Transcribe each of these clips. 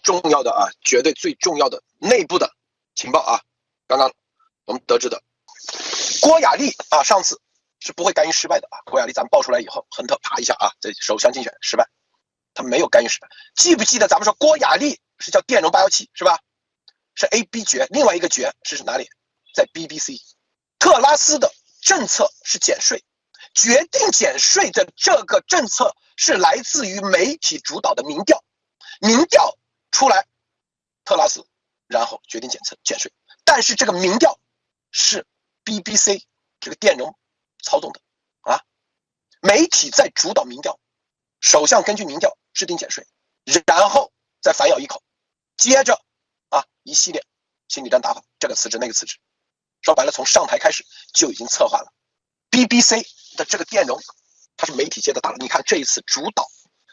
重要的啊，绝对最重要的内部的情报啊，刚刚我们得知的，郭雅丽啊，上次是不会干预失败的啊。郭雅丽咱们爆出来以后，亨特啪一下啊，这首相竞选失败，他没有干预失败。记不记得咱们说郭雅丽是叫电容817是吧？是 AB 爵，另外一个爵是哪里？在 BBC。特拉斯的政策是减税，决定减税的这个政策是来自于媒体主导的民调，民调出来，特拉斯然后决定减税，但是这个民调是 BBC 这个电容操纵的啊，媒体在主导民调，首相根据民调制定减税，然后再反咬一口，接着啊一系列心理战打法，这个辞职那个辞职，说白了从上台开始就已经策划了。BBC 的这个电容，它是媒体界的大佬，你看这一次主导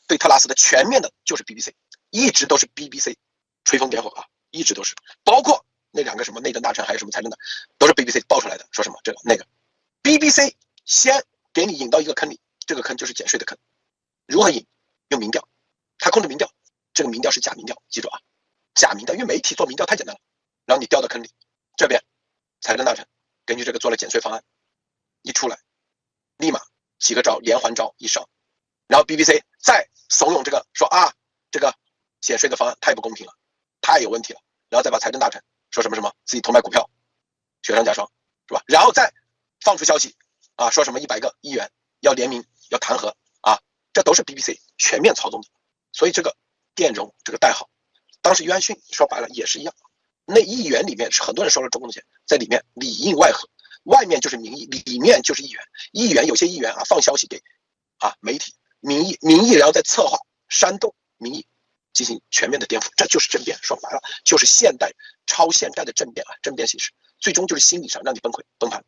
对特拉斯的全面的就是 BBC， 一直都是 BBC 吹风点火啊，一直都是，包括那两个什么内政大臣还有什么财政的，都是 BBC 爆出来的，说什么这个那个 BBC 先给你引到一个坑里，这个坑就是减税的坑，如何引？用民调，他控制民调，这个民调是假民调，记住啊，假民调，因为媒体做民调太简单了，然后你掉到坑里，这边财政大臣根据这个做了减税方案，一出来，立马几个招连环招一上，然后 BBC 再怂恿这个说啊，这个减税的方案太不公平了，太有问题了，然后再把财政大臣说什么什么自己偷卖股票，雪上加霜，是吧？然后再放出消息啊，说什么100个议员要联名要弹劾啊，这都是 BBC 全面操纵的。所以这个电容这个代号，当时约翰逊说白了也是一样，那议员里面是很多人收了中共的钱，在里面里应外合，外面就是民意，里面就是议员，议员有些议员啊放消息给啊媒体，民意然后再策划煽动民意，进行全面的颠覆，这就是政变，说白了就是现代超现代的政变啊，政变形式，最终就是心理上让你崩溃崩盘。